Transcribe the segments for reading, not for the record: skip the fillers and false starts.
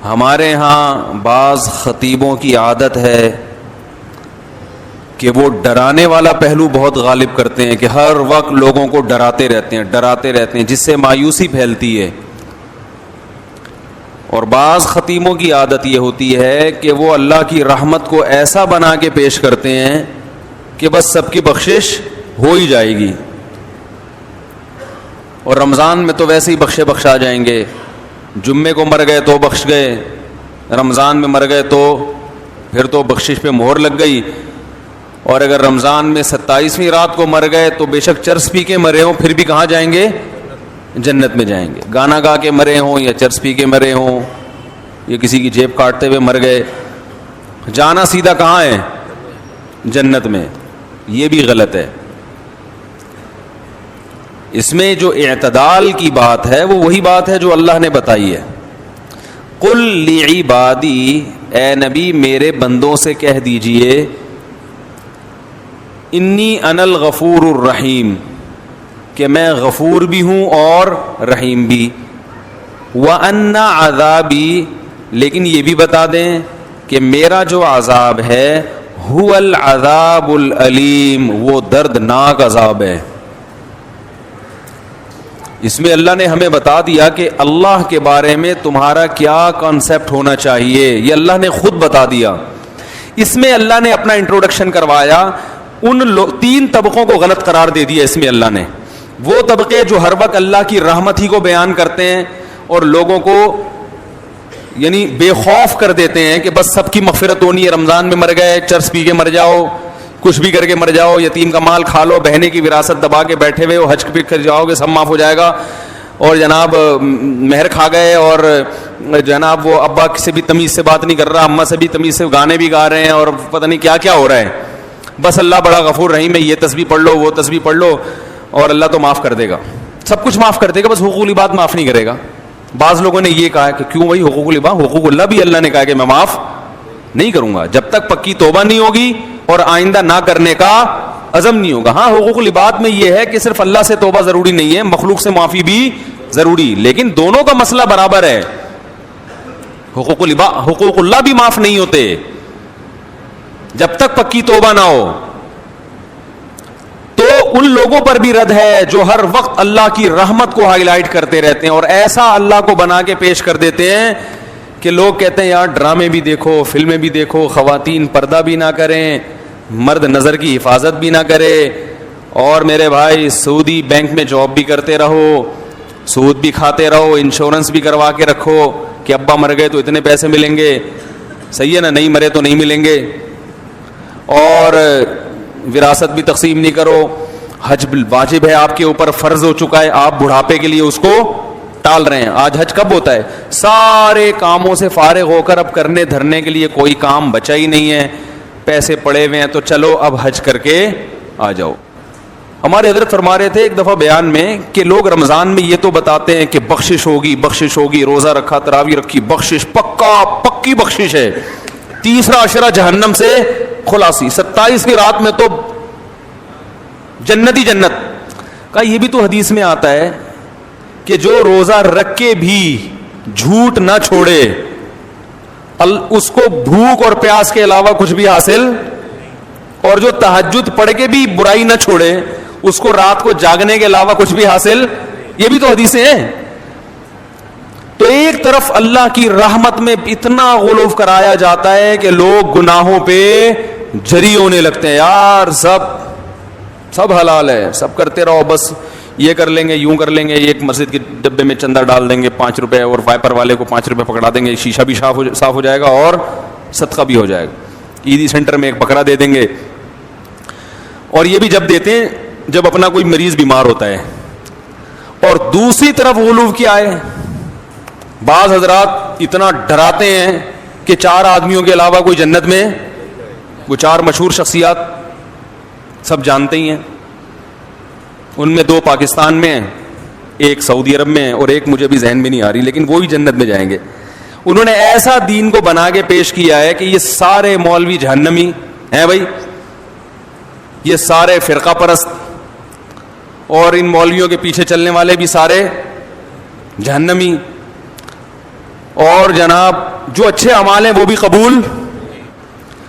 ہمارے ہاں بعض خطیبوں کی عادت ہے کہ وہ ڈرانے والا پہلو بہت غالب کرتے ہیں، کہ ہر وقت لوگوں کو ڈراتے رہتے ہیں جس سے مایوسی پھیلتی ہے. اور بعض خطیبوں کی عادت یہ ہوتی ہے کہ وہ اللہ کی رحمت کو ایسا بنا کے پیش کرتے ہیں کہ بس سب کی بخشش ہو ہی جائے گی، اور رمضان میں تو ویسے ہی بخشا جائیں گے. جمعے کو مر گئے تو بخش گئے، رمضان میں مر گئے تو پھر تو بخشش پہ مہر لگ گئی. اور اگر رمضان میں 27ویں رات کو مر گئے تو بے شک چرس پی کے مرے ہوں پھر بھی کہاں جائیں گے؟ جنت میں جائیں گے. گانا گا کے مرے ہوں یا چرس پی کے مرے ہوں یا کسی کی جیب کاٹتے ہوئے مر گئے، جانا سیدھا کہاں ہے؟ جنت میں. یہ بھی غلط ہے. اس میں جو اعتدال کی بات ہے وہ وہی بات ہے جو اللہ نے بتائی ہے. قل لعبادی، اے نبی میرے بندوں سے کہہ دیجئے، انی انا الغفور الرحیم، کہ میں غفور بھی ہوں اور رحیم بھی. وَأَنَّ عَذَابِي، لیکن یہ بھی بتا دیں کہ میرا جو عذاب ہے هُوَ الْعَذَابُ الْأَلِيمُ، وہ دردناک عذاب ہے. اس میں اللہ نے ہمیں بتا دیا کہ اللہ کے بارے میں تمہارا کیا کانسیپٹ ہونا چاہیے، یہ اللہ نے خود بتا دیا. اس میں اللہ نے اپنا انٹروڈکشن کروایا. ان 3 طبقوں کو غلط قرار دے دیا اس میں اللہ نے. وہ طبقے جو ہر وقت اللہ کی رحمت ہی کو بیان کرتے ہیں اور لوگوں کو یعنی بے خوف کر دیتے ہیں کہ بس سب کی مغفرت ہونی ہے، رمضان میں مر گئے چرس پی کے مر جاؤ، کچھ بھی کر کے مر جاؤ، یتیم کا مال کھا لو، بہنے کی وراثت دبا کے بیٹھے ہوئے ہو، حج پہ کر جاؤ گے سب معاف ہو جائے گا، اور جناب مہر کھا گئے، اور جناب وہ ابا سے بھی تمیز سے بات نہیں کر رہا، اماں سے بھی تمیز سے گانے بھی گا رہے ہیں، اور پتہ نہیں کیا کیا ہو رہا ہے. بس اللہ بڑا غفور رحیم ہے، یہ تسبیح پڑھ لو وہ تسبیح پڑھ لو اور اللہ تو معاف کر دے گا، سب کچھ معاف کر دے گا، بس حقوق العباد معاف نہیں کرے گا. بعض لوگوں نے یہ کہا کہ کیوں بھائی حقوق العباد، حقوق اللہ بھی اللہ نے کہا کہ میں معاف نہیں کروں گا جب تک پکی توبہ نہیں ہوگی اور آئندہ نہ کرنے کا عزم نہیں ہوگا. ہاں حقوق العباد میں یہ ہے کہ صرف اللہ سے توبہ ضروری نہیں ہے، مخلوق سے معافی بھی ضروری، لیکن دونوں کا مسئلہ برابر ہے. حقوق اللہ بھی معاف نہیں ہوتے جب تک پکی توبہ نہ ہو. تو ان لوگوں پر بھی رد ہے جو ہر وقت اللہ کی رحمت کو ہائی لائٹ کرتے رہتے ہیں اور ایسا اللہ کو بنا کے پیش کر دیتے ہیں کہ لوگ کہتے ہیں یار ڈرامے بھی دیکھو، فلمیں بھی دیکھو، خواتین پردہ بھی نہ کریں، مرد نظر کی حفاظت بھی نہ کرے، اور میرے بھائی سعودی بینک میں جاب بھی کرتے رہو، سود بھی کھاتے رہو، انشورنس بھی کروا کے رکھو کہ ابا مر گئے تو اتنے پیسے ملیں گے، صحیح ہے نا، نہیں مرے تو نہیں ملیں گے، اور وراثت بھی تقسیم نہیں کرو، حج واجب ہے آپ کے اوپر، فرض ہو چکا ہے، آپ بڑھاپے کے لیے اس کو ٹال رہے ہیں. آج حج کب ہوتا ہے؟ سارے کاموں سے فارغ ہو کر اب کرنے دھرنے کے لیے کوئی کام بچا ہی نہیں ہے، پیسے پڑے ہوئے ہیں تو چلو اب حج کر کے آ جاؤ. ہمارے حضرت فرما رہے تھے ایک دفعہ بیان میں کہ لوگ رمضان میں یہ تو بتاتے ہیں کہ بخشش ہوگی، روزہ رکھا، تراویح رکھی، بخشش پکی بخشش ہے، 30 عشرہ جہنم سے خلاصی، 27ویں رات میں تو جنت ہی جنت کا. یہ بھی تو حدیث میں آتا ہے کہ جو روزہ رکھ کے بھی جھوٹ نہ چھوڑے اس کو بھوک اور پیاس کے علاوہ کچھ بھی حاصل، اور جو تہجد پڑھ کے بھی برائی نہ چھوڑے اس کو رات کو جاگنے کے علاوہ کچھ بھی حاصل. یہ بھی تو حدیثیں ہیں. تو ایک طرف اللہ کی رحمت میں اتنا غلو کرایا جاتا ہے کہ لوگ گناہوں پہ جری ہونے لگتے ہیں، یار سب حلال ہے، سب کرتے رہو، بس یہ کر لیں گے، یوں کر لیں گے، ایک مسجد کے ڈبے میں چندہ ڈال دیں گے 5 روپے، اور وائپر والے کو 5 روپے پکڑا دیں گے، شیشہ بھی صاف ہو جائے گا اور صدقہ بھی ہو جائے گا. عیدی سینٹر میں ایک بکرا دے دیں گے. اور یہ بھی جب دیتے ہیں جب اپنا کوئی مریض بیمار ہوتا ہے. اور دوسری طرف غلو کیا ہے، بعض حضرات اتنا ڈراتے ہیں کہ 4 آدمیوں کے علاوہ کوئی جنت میں، وہ 4 مشہور شخصیات سب جانتے ہی ہیں، ان میں 2 پاکستان میں ہیں، ایک سعودی عرب میں ہے، اور ایک مجھے بھی ذہن میں نہیں آ رہی، لیکن وہ بھی جنت میں جائیں گے. انہوں نے ایسا دین کو بنا کے پیش کیا ہے کہ یہ سارے مولوی جہنمی ہیں بھائی، یہ سارے فرقہ پرست اور ان مولویوں کے پیچھے چلنے والے بھی سارے جہنمی، اور جناب جو اچھے اعمال ہیں وہ بھی قبول.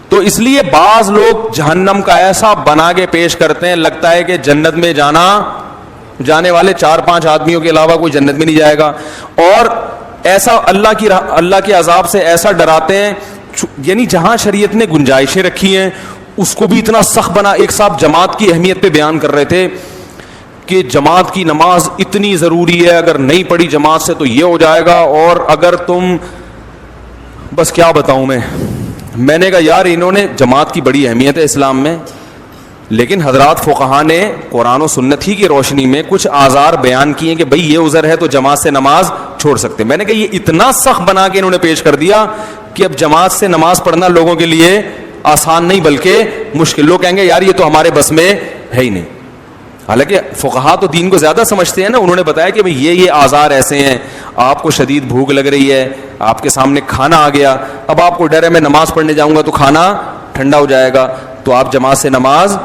تو اس لیے بعض لوگ جہنم کا ایسا بنا کے پیش کرتے ہیں, لگتا ہے کہ جنت میں جانے والے 4-5 آدمیوں کے علاوہ کوئی جنت میں نہیں جائے گا, اور ایسا اللہ کے عذاب سے ایسا ڈراتے ہیں. یعنی جہاں شریعت نے گنجائشیں رکھی ہیں اس کو بھی اتنا سخت بنا. ایک صاحب جماعت کی اہمیت پہ بیان کر رہے تھے کہ جماعت کی نماز اتنی ضروری ہے, اگر نہیں پڑھی جماعت سے تو یہ ہو جائے گا, اور اگر تم, بس کیا بتاؤں میں نے کہا یار انہوں نے, جماعت کی بڑی اہمیت ہے اسلام میں, لیکن حضرات فقہا نے قرآن و سنت ہی کی روشنی میں کچھ آزار بیان کیے کہ بھئی یہ عذر ہے تو جماعت سے نماز چھوڑ سکتے. میں نے کہا یہ اتنا سخت بنا کے انہوں نے پیش کر دیا کہ اب جماعت سے نماز پڑھنا لوگوں کے لیے آسان نہیں بلکہ مشکل. لوگ کہیں گے یار یہ تو ہمارے بس میں ہے ہی نہیں. حالانکہ فقہا تو دین کو زیادہ سمجھتے ہیں نا, انہوں نے بتایا کہ بھئی یہ آزار ایسے ہیں, آپ کو شدید بھوک لگ رہی ہے, آپ کے سامنے کھانا آ گیا, اب آپ کو ڈر ہے میں نماز پڑھنے جاؤں گا تو کھانا ٹھنڈا ہو جائے گا, تو آپ جماعت سے نماز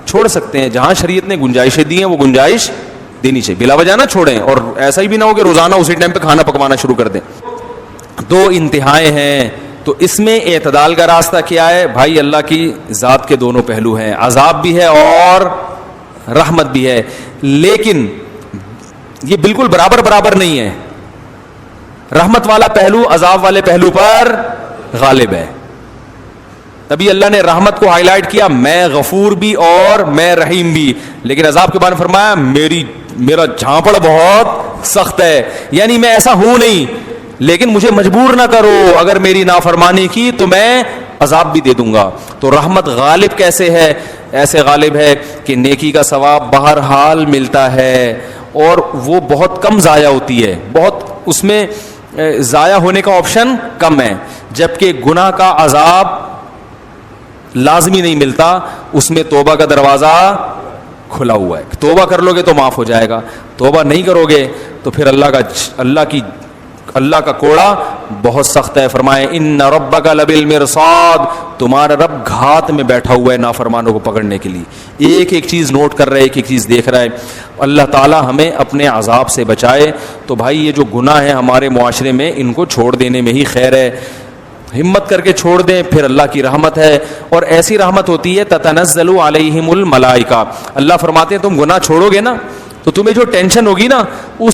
چھوڑ سکتے ہیں. جہاں شریعت نے گنجائشیں دی ہیں وہ گنجائش دینی چاہیے, بلا وجہ نہ چھوڑیں, اور ایسا ہی بھی نہ ہو کہ روزانہ اسی ٹائم پہ کھانا پکوانا شروع کر دیں. 2 انتہائیں ہیں, تو اس میں اعتدال کا راستہ کیا ہے بھائی؟ اللہ کی ذات کے دونوں پہلو ہیں, عذاب بھی ہے اور رحمت بھی ہے, لیکن یہ بالکل برابر نہیں ہے. رحمت والا پہلو عذاب والے پہلو پر غالب ہے. تبھی اللہ نے رحمت کو ہائی لائٹ کیا, میں غفور بھی اور میں رحیم بھی, لیکن عذاب کے بارے میں فرمایا میرا جھانپڑ بہت سخت ہے. یعنی میں ایسا ہوں نہیں, لیکن مجھے مجبور نہ کرو, اگر میری نافرمانی کی تو میں عذاب بھی دے دوں گا. تو رحمت غالب کیسے ہے؟ ایسے غالب ہے کہ نیکی کا ثواب بہرحال ملتا ہے, اور وہ بہت کم ضائع ہوتی ہے, بہت اس میں ضائع ہونے کا آپشن کم ہے. جبکہ گناہ کا عذاب لازمی نہیں ملتا, اس میں توبہ کا دروازہ کھلا ہوا ہے. توبہ کر لو گے تو معاف ہو جائے گا, توبہ نہیں کرو گے تو پھر اللہ کا کوڑا بہت سخت ہے. فرمائے ان ربک لبالمرصاد, تمہارا رب گھات میں بیٹھا ہوا ہے نافرمانوں کو پکڑنے کے لیے. ایک ایک چیز نوٹ کر رہا ہے, ایک ایک چیز دیکھ رہا ہے. اللہ تعالی ہمیں اپنے عذاب سے بچائے. تو بھائی یہ جو گناہ ہے ہمارے معاشرے میں, ان کو چھوڑ دینے میں ہی خیر ہے. ہمت کر کے چھوڑ دیں, پھر اللہ کی رحمت ہے, اور ایسی رحمت ہوتی ہے تتنزل علیہم الملائکہ. اللہ فرماتے ہیں تم گناہ چھوڑو گے نا تو تمہیں جو ٹینشن ہوگی نا اس